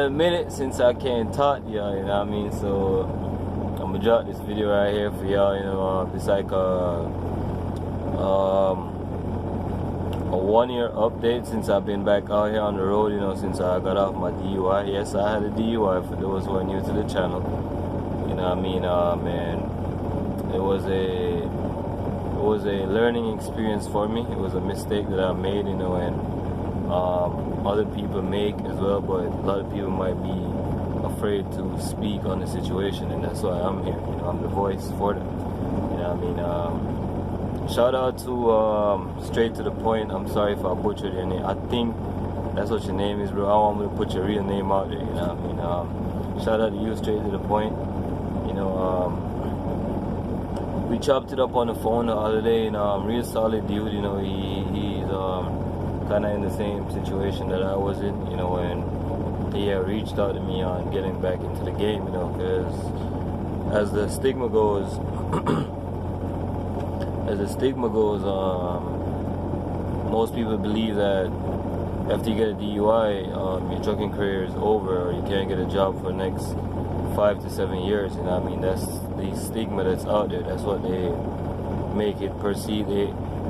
a minute since I can't talk to y'all, you know what I mean? So I'm gonna drop this video right here for y'all, you know. It's like a 1-year update since I've been back out here on the road, you know, since I got off my DUI. Yes, I had a DUI for those who are new to the channel. You know what I mean? Man, it was a learning experience for me. It was a mistake that I made, you know, and other people make as well, but a lot of people might be afraid to speak on the situation, and that's why I'm here. You know, I'm the voice for them. You know what I mean? Shout out to Straight to the Point. I'm sorry if I butchered your name. I think that's what your name is, bro. I want me to put your real name out there. You know what I mean? Shout out to you, Straight to the Point. You know, we chopped it up on the phone the other day, and real solid dude. You know, he's kind of in the same situation that I was in. You know, and he reached out to me on getting back into the game. You know, because as the stigma goes. Most people believe that after you get a DUI, your trucking career is over, or you can't get a job for the next 5 to 7 years. You know what I mean? That's the stigma that's out there. That's what they make it perceived.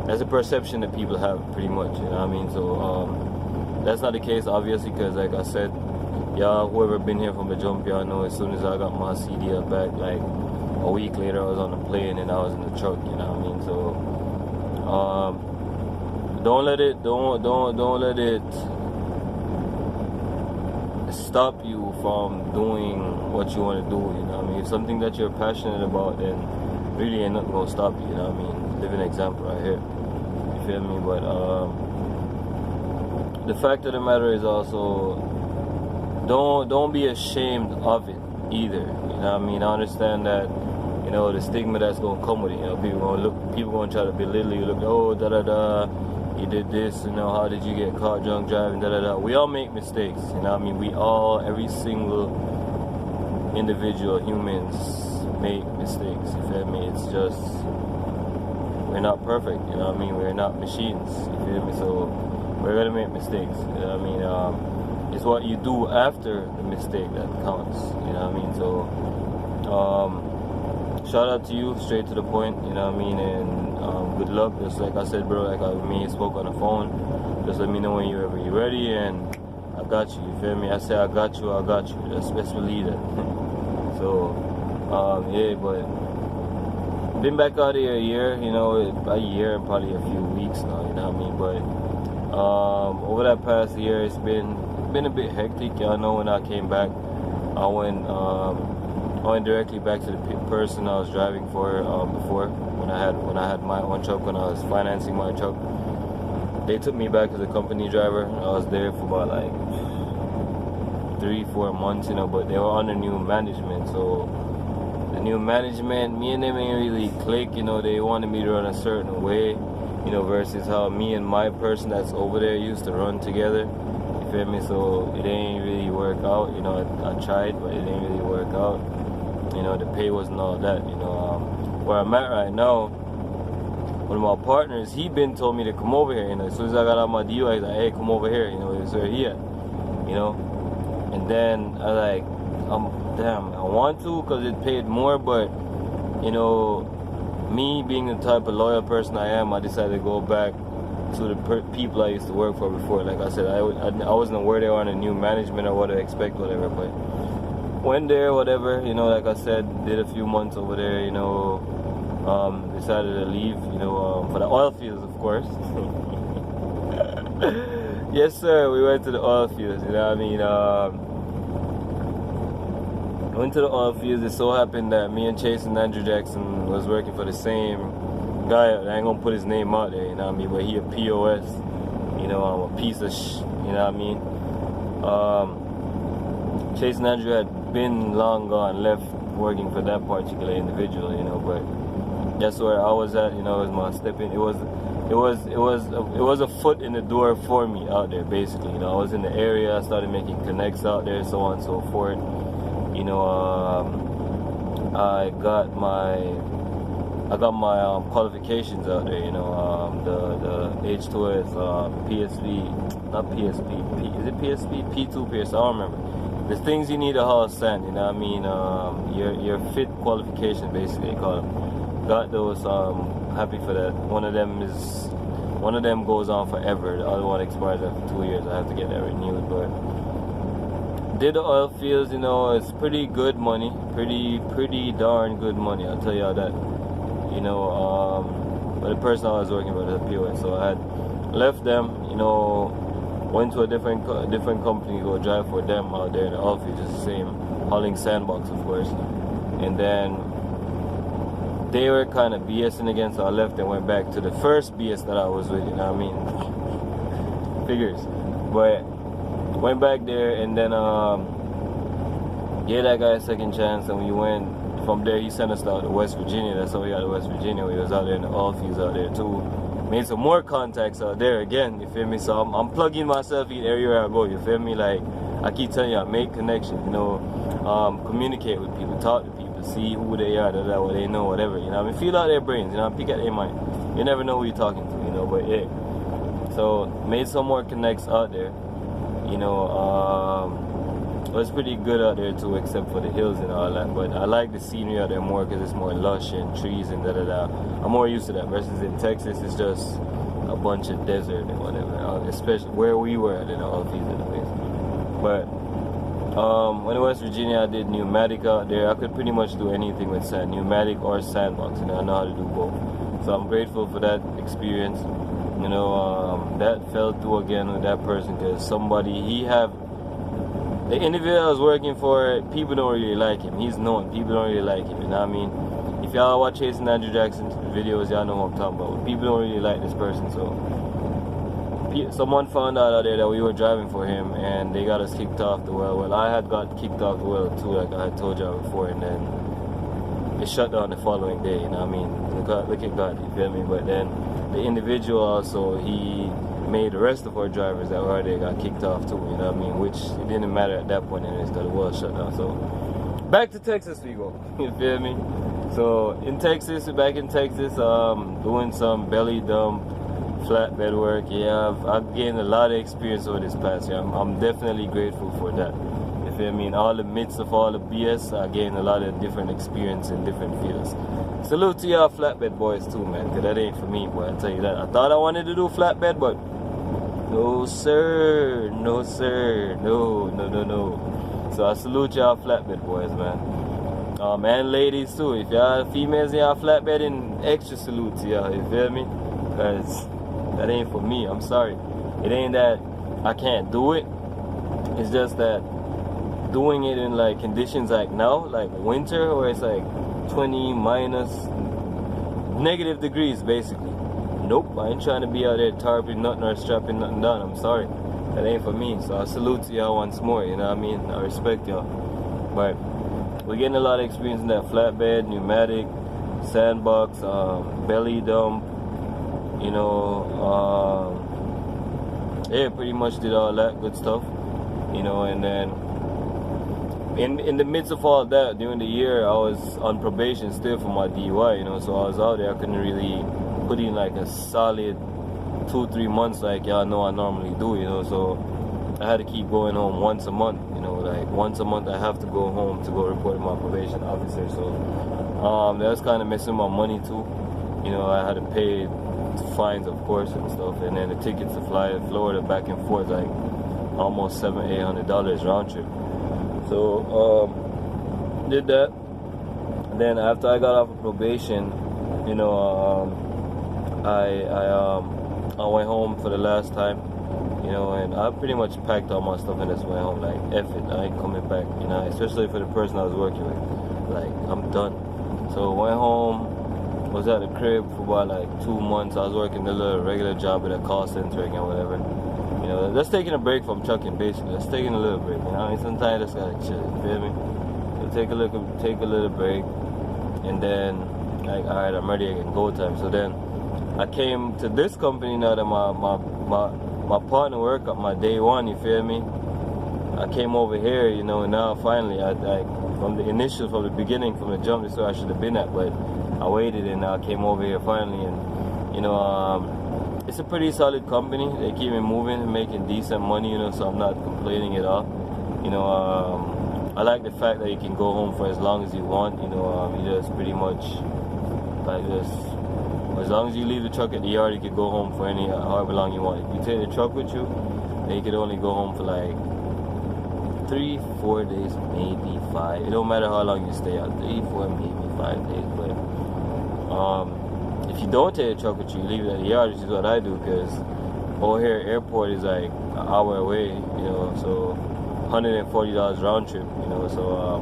That's a perception that people have, pretty much. You know what I mean? So that's not the case, obviously, because like I said, y'all, whoever been here from the jump, y'all know as soon as I got my CDL back, like a week later, I was on the plane and I was in the truck. You know what I mean? So don't let it stop you from doing what you want to do. You know what I mean? If something that you're passionate about, then really ain't nothing gonna stop you. You know what I mean? Living example right here. You feel me? But the fact of the matter is also, don't be ashamed of it either. You know what I mean? I understand that, you know, the stigma that's gonna come with it. You know, people gonna try to belittle you. Look, oh, da da da, you did this. You know, how did you get caught drunk driving? Da da da. We all make mistakes. You know what I mean? We all, every single individual, humans make mistakes. You feel me? It's just, we're not perfect. You know what I mean? We're not machines. You feel me? So we're gonna make mistakes. You know what I mean? It's what you do after the mistake that counts. You know what I mean? So shout out to you, Straight to the Point. You know what I mean? And good luck. Just like I said, bro, like me spoke on the phone, just let me know when you're ready, and I got you. You feel me? I say I got you. That's best believe that. So yeah, but been back out here a year, you know, a year and probably a few weeks now. You know what I mean? But over that past year, it's been a bit hectic. Y'all know when I came back, I went directly back to the person I was driving for before, when I had my own truck, when I was financing my truck. They took me back as a company driver. I was there for about like 3-4 months, you know, but they were under new management. So the new management, me and them ain't really click. You know, they wanted me to run a certain way, you know, versus how me and my person that's over there used to run together. You feel me? So it ain't really work out. You know, I tried, but it ain't really work out. You know, the pay wasn't all that. You know, where I'm at right now, one of my partners, he been told me to come over here. You know, as soon as I got out my DUI, he's like, hey, come over here. You know, it's where he at. You know, and then I like, damn, I want to, because it paid more, but you know, me being the type of loyal person I am, I decided to go back to the people I used to work for before. Like I said, I wasn't aware they were on a new management or what to expect, whatever, but went there, whatever, you know, like I said, did a few months over there, you know, decided to leave, you know, for the oil fields, of course. Yes, sir, we went to the oil fields, you know what I mean? Went to the oil fields. It so happened that me and Chase and Andrew Jackson was working for the same guy. I ain't gonna put his name out there, you know what I mean? But he a POS, you know, I'm a piece of you know what I mean? Chase and Andrew had been long gone, left working for that particular individual, you know, but that's where I was at, you know. It was my stepping. It was a foot in the door for me out there, basically. You know, I was in the area. I started making connects out there, so on and so forth. You know, I got my qualifications out there. You know, the H2S, PSP, not PSP. Is it PSP? P2 Pierce. I don't remember. the things you need a horse stand, you know what I mean? Your fit qualification, basically, they call them. Got those. Happy for that. One of them goes on forever. The other one expires after 2 years. I have to get that renewed. But did the oil fields, you know, it's pretty good money, pretty darn good money. I'll tell you all that. You know, but the person I was working with was a POS, so I had left them. You know. Went to a different company, go drive for them out there in the oil field, just the same, hauling sandbox, of course. And then they were kind of BSing again, so I left and went back to the first BS that I was with, you know what I mean? Figures. But went back there and then gave that guy a second chance, and we went from there. He sent us out to West Virginia. That's how we got to West Virginia. We was out there in the oil fields out there too. Made some more contacts out there again, you feel me? So I'm plugging myself in everywhere I go, you feel me? Like, I keep telling you, I make connections, you know, communicate with people, talk to people, see who they are, what they know, whatever, you know what I mean? Feel out their brains, you know, pick at their mind. You never know who you're talking to, you know, but yeah. So, made some more connects out there, you know, it was pretty good out there too, except for the hills and all that. But I like the scenery out there more because it's more lush and trees and da-da-da. I'm more used to that versus in Texas, it's just a bunch of desert and whatever, especially where we were at in all of these anyways. But when in West Virginia, I did pneumatic out there. I could pretty much do anything with sand, pneumatic or sandbox, and I know how to do both. So I'm grateful for that experience. You know, that fell through again with that person because the individual I was working for, people don't really like him. He's known. People don't really like him. You know what I mean? If y'all watch Chasing Andrew Jackson videos, y'all know what I'm talking about. People don't really like this person. So someone found out there that we were driving for him, and they got us kicked off the well. Well, I had got kicked off the well too, like I had told y'all before, and then it shut down the following day. You know what I mean? Look at God. You feel me? But then the individual also, he made the rest of our drivers that were there got kicked off too, you know what I mean? Which it didn't matter at that point anyways because the world shut down. So back to Texas we go. You feel me? So back in Texas, doing some belly dump, flatbed work. Yeah, I've gained a lot of experience over this past year. I'm definitely grateful for that. You feel me? In all the midst of all the BS, I gained a lot of different experience in different fields. Salute to y'all flatbed boys too, man, because that ain't for me, boy, I'll tell you that. I thought I wanted to do flatbed, but no sir, no. So I salute y'all flatbed boys, man. And ladies too. If y'all females in y'all flatbed, and extra salute to y'all, you feel me? Because that ain't for me, I'm sorry. It ain't that I can't do it. It's just that doing it in like conditions like now, like winter, where it's like 20 minus negative degrees basically. Nope, I ain't trying to be out there tarping nothing or strapping nothing down. I'm sorry, that ain't for me. So I salute to y'all once more, you know what I mean? I respect y'all. But we're getting a lot of experience in that flatbed, pneumatic, sandbox, belly dump, you know, yeah, pretty much did all that good stuff, you know. And then in the midst of all that, during the year, I was on probation still for my DUI, you know, so I was out there. I couldn't really put in like a solid 2-3 months like y'all know I normally do, you know, so I had to keep going home once a month, you know, like once a month I have to go home to go report to my probation officer. So that was kind of messing my money too, you know. I had to pay fines, of course, and stuff, and then the tickets to fly to Florida back and forth, like almost $700-800 round trip. So did that, and then after I got off of probation, you know, I went home for the last time, you know, and I pretty much packed all my stuff and just went home, like, F it, I ain't coming back, you know, especially for the person I was working with, like, I'm done. So went home, was at the crib for about like 2 months. I was working a little regular job at a call center again, whatever. You know, just taking a break from trucking, basically. Just taking a little break, you know. I mean, sometimes I just gotta chill, you feel me? So take a little break, and then like, all right, I'm ready again, go time. So then I came to this company now that my partner work at my day one, you feel me? I came over here, you know, and now finally, I from the beginning, from the jump, this is where I should have been at, but I waited and I came over here finally, and you know, it's a pretty solid company. They keep me moving and making decent money, you know, so I'm not complaining at all. You know, I like the fact that you can go home for as long as you want. You know, you just pretty much like just as long as you leave the truck at the yard, you can go home for however long you want. If you take the truck with you, then you can only go home for like 3, 4 days, maybe 5. It don't matter how long you stay out. 3, 4, maybe 5 days. But if you don't take the truck with you, you leave it at the yard, which is what I do, because O'Hare Airport is like an hour away. You know, so $140 round trip. You know, so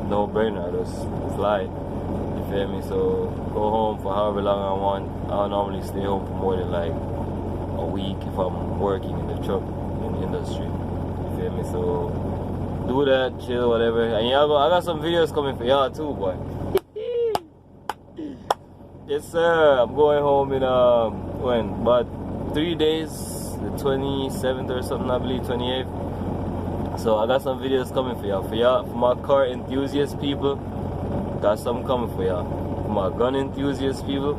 no brainer. I just fly. You feel me? So go home for however long I want. I don't normally stay home for more than like a week if I'm working in the truck in the industry. You feel me? So do that, chill, whatever. And I got some videos coming for y'all too, boy. Yes, sir. I'm going home in when about 3 days, the 27th or something, I believe, 28th. So I got some videos coming for y'all. For my car enthusiast people, got something coming for y'all. For my gun enthusiast people,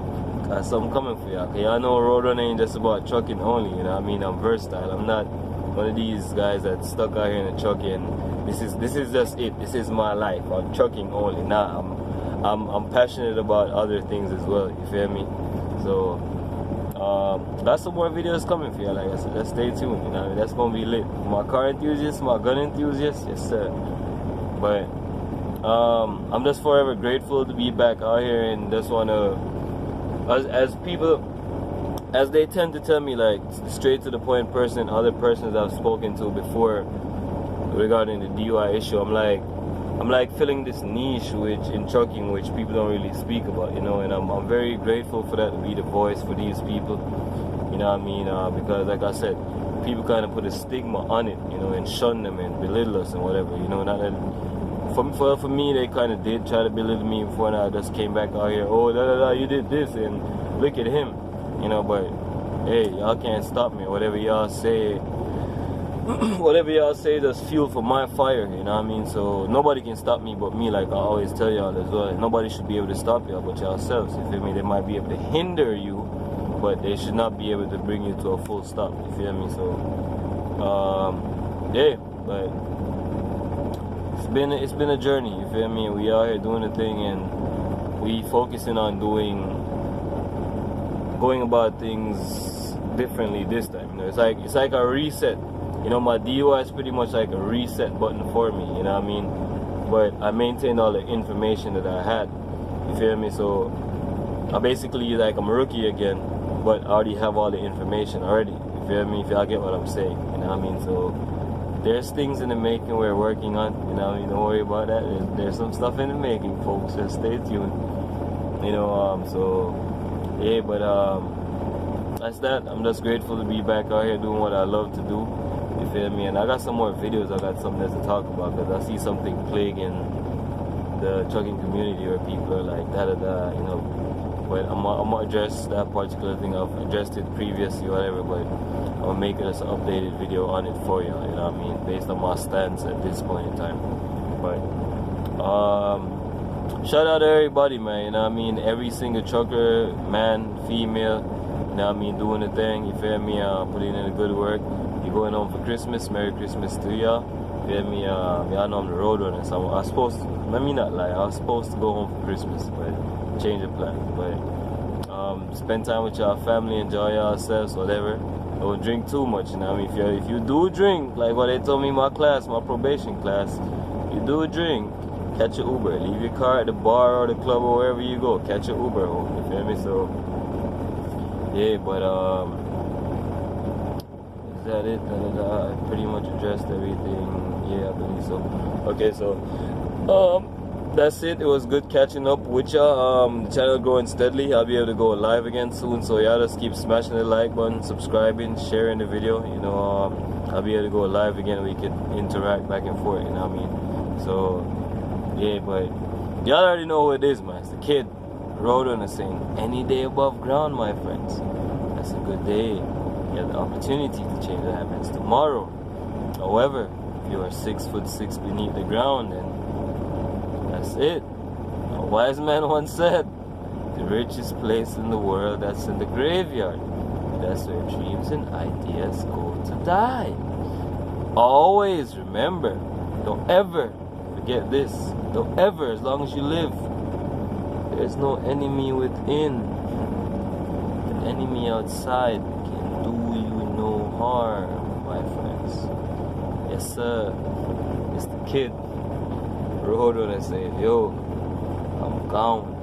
got something coming for y'all. Cause y'all know road running ain't just about trucking only. You know what I mean? I'm versatile. I'm not one of these guys that's stuck out here in the truck and this is just it. This is my life. I'm trucking only. Nah, I'm passionate about other things as well. You feel me? So got some more videos coming for you. Like I said, just stay tuned. You know, that's gonna be lit. My car enthusiasts, my gun enthusiasts, yes sir. But I'm just forever grateful to be back out here and just wanna, as people, as they tend to tell me, like straight to the point person, other persons I've spoken to before regarding the DUI issue, I'm like filling this niche in trucking which people don't really speak about, you know, and I'm very grateful for that, to be the voice for these people, you know what I mean, because like I said, people kind of put a stigma on it, you know, and shun them and belittle us and whatever, you know, not that, for me, they kind of did try to belittle me before, and I just came back out here, oh, you did this, and look at him, you know, but hey, y'all can't stop me, whatever y'all say, just fuel for my fire, you know what I mean? So nobody can stop me but me, like I always tell y'all as well. Nobody should be able to stop y'all but yourselves, you feel me? They might be able to hinder you, but they should not be able to bring you to a full stop, you feel me? So yeah, but it's been a journey, you feel me? We out here doing the thing, and we focusing on going about things differently this time, you know? It's like a reset. You know, my DUI is pretty much like a reset button for me, you know what I mean? But I maintained all the information that I had, you feel me? So I basically, like, I'm a rookie again, but I already have all the information already, you feel me? If y'all get what I'm saying, you know what I mean? So there's things in the making we're working on, you know, don't worry about that. There's some stuff in the making, folks, just stay tuned, you know, so yeah, but that's that. I'm just grateful to be back out here doing what I love to do. You feel me? And I got some more videos. I got something else to talk about, because I see something plaguing the trucking community where people are like you know. But I'm gonna address that particular thing. I've addressed it previously, whatever. But I'm gonna make it as an updated video on it for you. You know what I mean? Based on my stance at this point in time. But shout out to everybody, man. You know what I mean? Every single trucker, man, female. You know what I mean? Doing the thing. You feel me? Putting in the good work. You going home for Christmas? Merry Christmas to y'all. Feel me? Y'all know I'm the road runner, so I was supposed to, let me not lie, I was supposed to go home for Christmas, but change of plan. But spend time with y'all family, enjoy yourselves, whatever. Don't drink too much, you know what I mean? If you do drink, like what they told me in my class, my probation class, you do drink, catch an Uber. Leave your car at the bar or the club or wherever you go. Catch an Uber home, you feel me? So yeah, but that it? I pretty much addressed everything. Yeah, I believe so. Okay, so that's it. It was good catching up with y'all. The channel growing steadily. I'll be able to go live again soon, so y'all just keep smashing the like button, subscribing, sharing the video. You know, I'll be able to go live again. We can interact back and forth, you know what I mean? So yeah, but y'all already know who it is, man. It's the kid road on the scene. Any day above ground, my friends. That's a good day. You have the opportunity to change what happens tomorrow. However, if you are 6'6" beneath the ground, then that's it. A wise man once said, the richest place in the world, that's in the graveyard. That's where dreams and ideas go to die. Always remember, Don't ever forget this. Don't ever, as long as you live, there's no enemy within. The enemy outside can do you no harm, my friends. Yes, sir. It's the kid. Road when I say, yo, I'm gone.